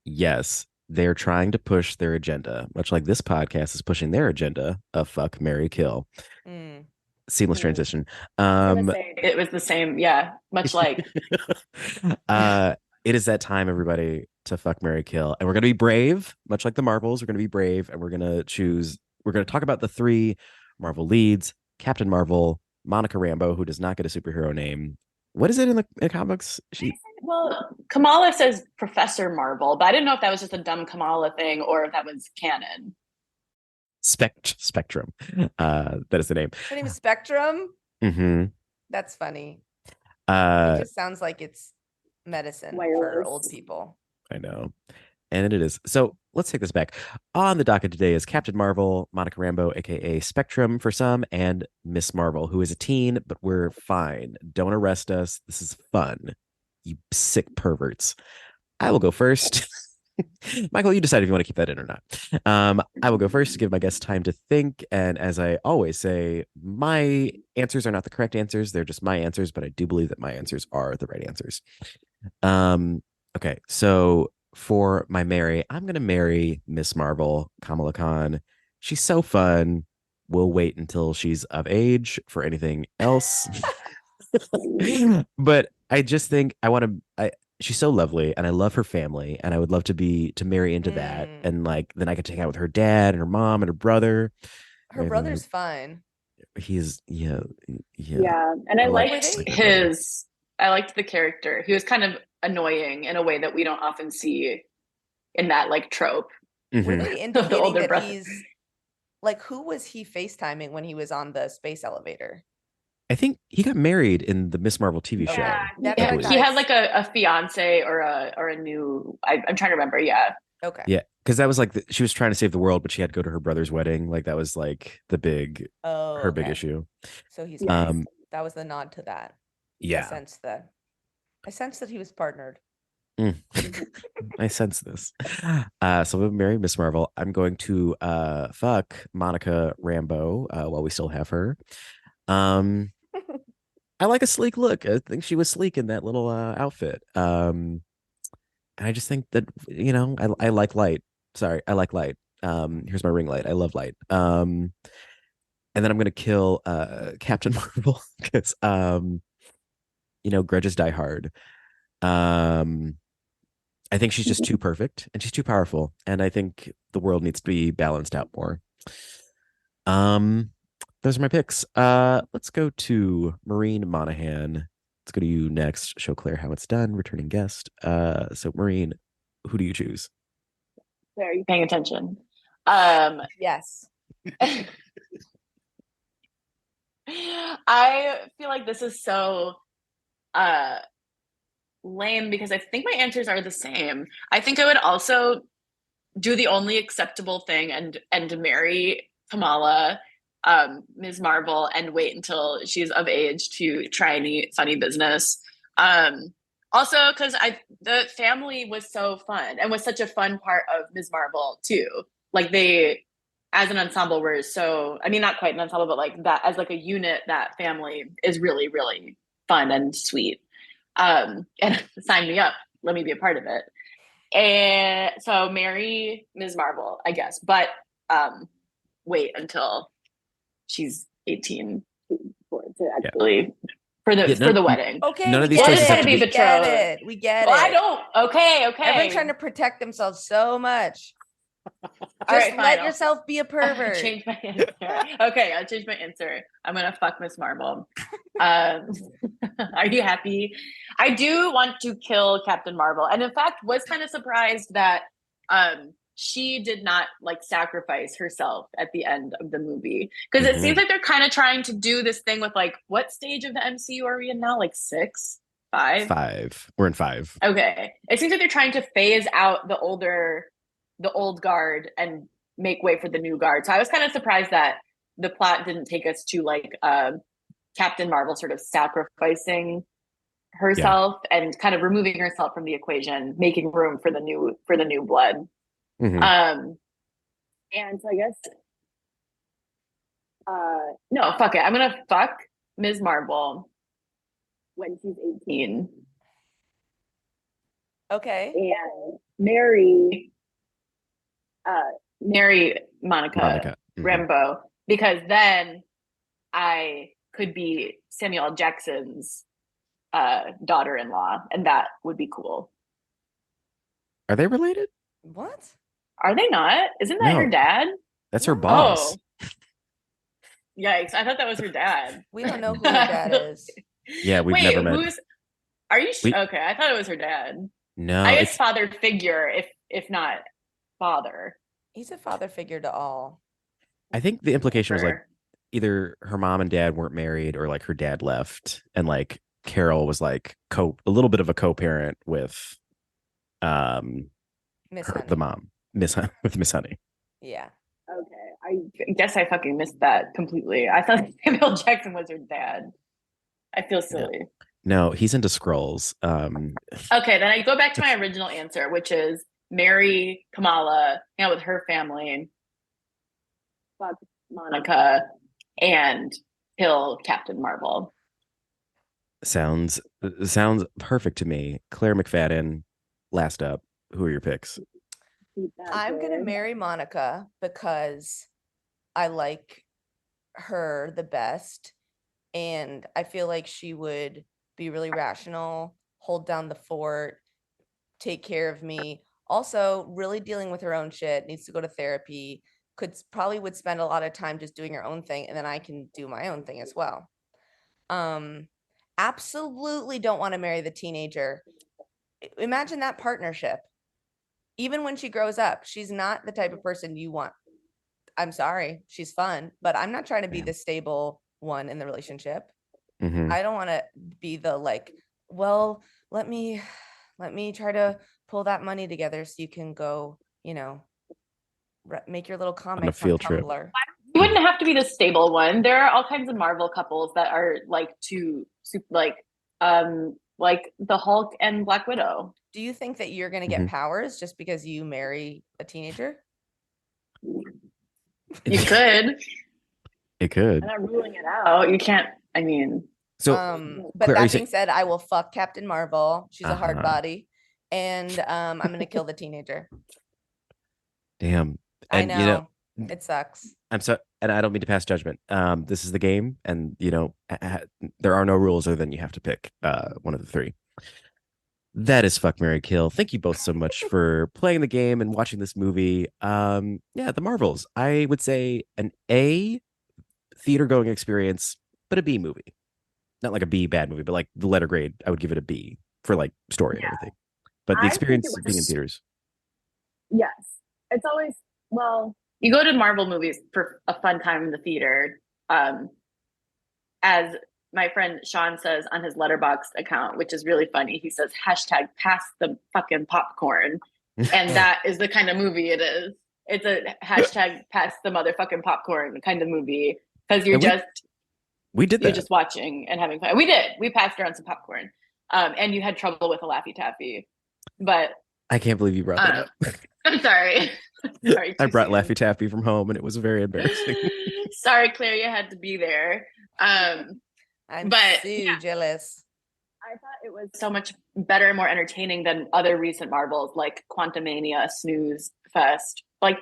Yes, they're trying to push their agenda, much like this podcast is pushing their agenda of fuck, marry, kill. Seamless transition. It was the same, yeah, much like. It is that time, everybody, to fuck, marry, kill, and we're gonna be brave, much like the Marvels. We're gonna be brave, and we're gonna talk about the 3 Marvel leads: Captain Marvel, Monica Rambeau, who does not get a superhero name. What is it in the comics? Well, Kamala says Professor Marvel, but I didn't know if that was just a dumb Kamala thing or if that was canon. Spectrum. That is the name. Her name is Spectrum. Mm-hmm. That's funny. It just sounds like it's medicine for old people. I know. And it is. So let's take this back. On the docket today is Captain Marvel, Monica Rambeau, aka Spectrum for some, and Miss Marvel, who is a teen, but we're fine. Don't arrest us. This is fun. You sick perverts. I will go first. Michael, you decide if you want to keep that in or not. I will go first to give my guests time to think. And as I always say, my answers are not the correct answers. They're just my answers, but I do believe that my answers are the right answers. Okay, so for my Mary, I'm going to marry Miss Marvel, Kamala Khan. She's so fun. We'll wait until she's of age for anything else. But I just think she's so lovely and I love her family and I would love to marry into that. And like, then I could hang out with her dad and her mom and her brother. Her brother's fine. He's, yeah. And I liked the character. He was kind of annoying in a way that we don't often see in that like trope. Were they indicating that he's like, who was he FaceTiming when he was on the space elevator? I think he got married in the Miss Marvel TV show. He had like a fiance or a new. I'm trying to remember. Yeah. Okay. Yeah, because that was like she was trying to save the world, but she had to go to her brother's wedding. Like that was like the big big issue. So he's that was the nod to that. Yeah. I sense that he was partnered. I sense this. So I'm gonna marry Miss Marvel. I'm going to fuck Monica Rambeau while we still have her. I like a sleek look. I think she was sleek in that little outfit. And I just think that, I like light. Sorry, I like light. Here's my ring light. I love light. And then I'm gonna kill Captain Marvel because grudges die hard. I think she's just too perfect and she's too powerful. And I think the world needs to be balanced out more. Those are my picks. Let's go to Maureen Monahan. Let's go to you next. Show Claire how it's done. Returning guest. So Maureen, who do you choose? Are you paying attention? Yes. I feel like this is so lame because I think my answers are the same. I think I would also do the only acceptable thing and marry Kamala, Ms. Marvel, and wait until she's of age to try any funny business. Also, because the family was so fun and was such a fun part of Ms. Marvel too. Like they, as an ensemble, were so. I mean, not quite an ensemble, but like that as like a unit. That family is really, really fun and sweet. And sign me up. Let me be a part of it. And so marry Ms. Marvel, I guess, but wait until she's 18 to actually for the wedding. Okay, none of these choices have to be betrothed. We get it. I don't. Okay. Everyone's trying to protect themselves so much. All Just right, let yourself be a pervert. Change my answer. Okay, I'll change my answer. I'm gonna fuck Miss Marvel. Are you happy? I do want to kill Captain Marvel, and in fact, was kind of surprised that she did not like sacrifice herself at the end of the movie because it seems like they're kind of trying to do this thing with like what stage of the MCU are we in now? Like 6, 5? 5. We're in 5. Okay, it seems like they're trying to phase out the old guard and make way for the new guard. So I was kind of surprised that the plot didn't take us to like Captain Marvel sort of sacrificing herself and kind of removing herself from the equation, making room for the new blood. And so I guess no, fuck it. I'm gonna fuck Ms. Marvel when she's 18. Okay. And marry Monica Rambeau, because then I could be Samuel L. Jackson's daughter-in-law, and that would be cool. Are they related? What? Are they not? Isn't that her dad? That's her boss. Oh. Yikes. I thought that was her dad. We don't know who her dad is. Yeah, we've never met. Are you okay, I thought it was her dad. No. I guess father figure, if not father. He's a father figure to all. I think the implication was like either her mom and dad weren't married or like her dad left and like Carol was like a little bit of a co-parent with the mom, Miss Honey. Yeah. Okay. I guess I fucking missed that completely. I thought Samuel Jackson was her dad. I feel silly. Yeah. No, he's into scrolls. Okay, then I go back to my original answer, which is marry Kamala, hang out with her family, fuck Monica, and kill Captain Marvel. Sounds perfect to me. Claire McFadden, last up. Who are your picks? I'm gonna marry Monica because I like her the best, and I feel like she would be really rational, hold down the fort, take care of me. Also, really dealing with her own shit, needs to go to therapy, would spend a lot of time just doing her own thing, and then I can do my own thing as well. Absolutely don't want to marry the teenager. Imagine that partnership. Even when she grows up, she's not the type of person you want. I'm sorry, she's fun, but I'm not trying to be the stable one in the relationship. I don't want to be the like, well, let me try to pull that money together so you can go, make your little comics on a field trip. You wouldn't have to be the stable one. There are all kinds of Marvel couples that are like like the Hulk and Black Widow. Do you think that you're going to get powers just because you marry a teenager? You could. It could. I'm not ruling it out. You can't. I mean. So, but Claire, that being said, I will fuck Captain Marvel. She's a hard body, and I'm going to kill the teenager. Damn. And, I know. It sucks. I'm sorry, and I don't mean to pass judgment. This is the game, and there are no rules other than you have to pick one of the three. That is Fuck, Marry, Kill. Thank you both so much for playing the game and watching this movie. The Marvels. I would say an A theater going experience, but a B movie. Not like a B bad movie, but like the letter grade, I would give it a B for like story and everything. But the experience of being in theaters. Yes. It's always, you go to Marvel movies for a fun time in the theater. As my friend Sean says on his Letterboxd account, which is really funny, he says #pass the fucking popcorn. And that is the kind of movie it is. It's a #pass the motherfucking popcorn kind of movie. Because you're you're just watching and having fun. We did. We passed around some popcorn. And you had trouble with a Laffy Taffy. But I can't believe you brought that up. I'm sorry. I brought Laffy Taffy from home and it was very embarrassing. Sorry, Claire, you had to be there. I'm so jealous. I thought it was so much better and more entertaining than other recent Marvels like Quantumania, Snooze Fest. Like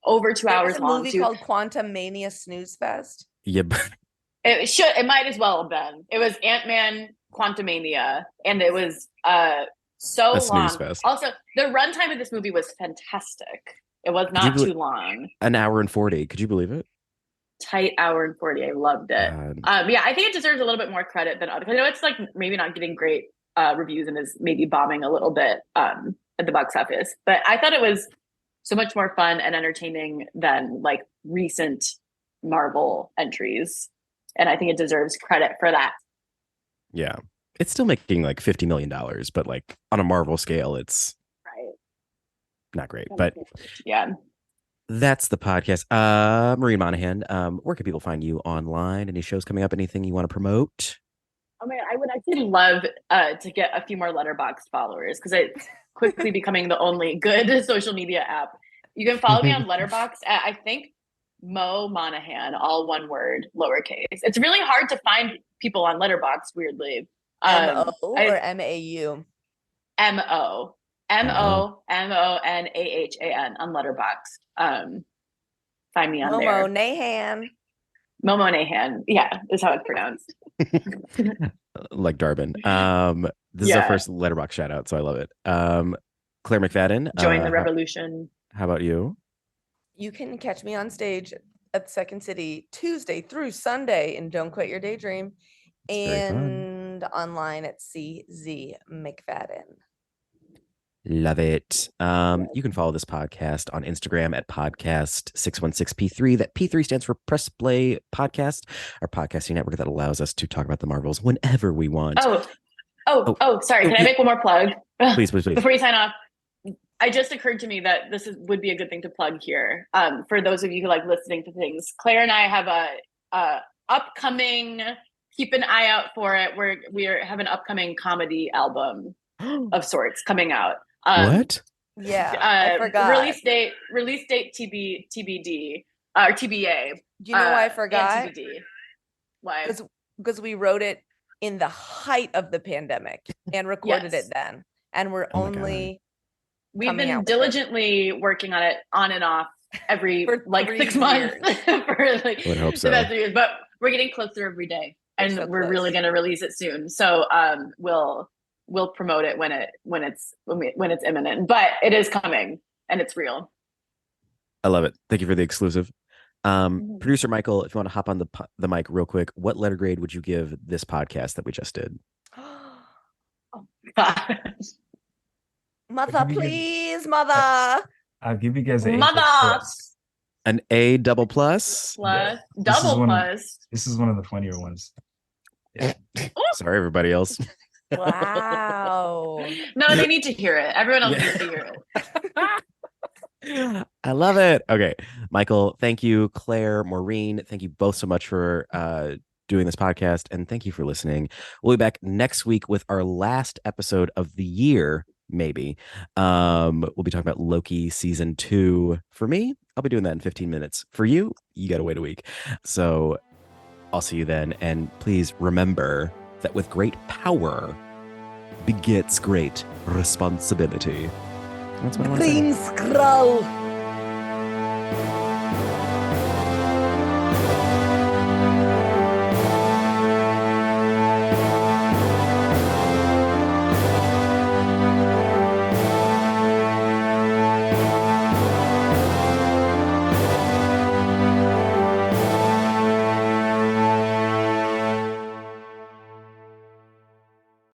over 2 hours long. There's a movie called Quantumania Snooze Fest. Yeah. It might as well have been. It was Ant-Man Quantumania, and it was so long. Fest. Also, the runtime of this movie was fantastic. It was not too long. An hour and 40. Could you believe it? Tight hour and 40. I loved it. I think it deserves a little bit more credit than others. I know it's like maybe not getting great reviews and is maybe bombing a little bit at the box office. But I thought it was so much more fun and entertaining than like recent Marvel entries. And I think it deserves credit for that. Yeah. It's still making like $50 million, but like on a Marvel scale, it's not great. But yeah. That's the podcast. Maureen Monahan, where can people find you online? Any shows coming up? Anything you want to promote? Oh my, I would actually love to get a few more Letterboxd followers because it's quickly becoming the only good social media app. You can follow me on Letterboxd at, I think, Mo Monahan, all one word, lowercase. It's really hard to find people on Letterboxd, weirdly. M-O or M-A-U? M-O. Momonahan on Letterboxd. Find me on there. Momo Nahan. Momo Nahan. Yeah, is how it's pronounced. Like Darwin. This is our first Letterboxd shout out, so I love it. Claire McFadden. Join the revolution. How about you? You can catch me on stage at Second City Tuesday through Sunday in Don't Quit Your Daydream, and online at CZ McFadden. Love it. You can follow this podcast on Instagram at podcast616p3. That P3 stands for Press Play Podcast, our podcasting network that allows us to talk about the Marvels whenever we want. Sorry. Can I make one more plug? Please. Before you sign off, it just occurred to me that would be a good thing to plug here. For those of you who like listening to things, Claire and I have a upcoming, keep an eye out for it. We have an upcoming comedy album of sorts coming out. What? Yeah, I forgot. Release date TBD or TBA. Do you know why I forgot? TBD. Why? Because we wrote it in the height of the pandemic and recorded it then, and we've been diligently working on it on and off every for 6 months for like would hope so. the best years, but we're getting closer every day, and we're really going to release it soon. So we'll promote it when it's imminent, but it is coming and it's real. I love it. Thank you for the exclusive. Producer Michael, if you want to hop on the mic real quick, what letter grade would you give this podcast that we just did? Oh God. Mother, please, mother. I'll give you guys An A double plus. Plus double plus. This is one of the funnier ones. Yeah. Sorry, everybody else. Wow. No, they need to hear it. Everyone else needs to hear it. I love it. Okay, Michael, thank you. Claire, Maureen, thank you both so much for doing this podcast, and thank you for listening. We'll be back next week with our last episode of the year, maybe. We'll be talking about Loki season 2. For me, I'll be doing that in 15 minutes. For you, you gotta wait a week. So I'll see you then, and please remember that with great power begets great responsibility. That's what I want to say. Clean scroll.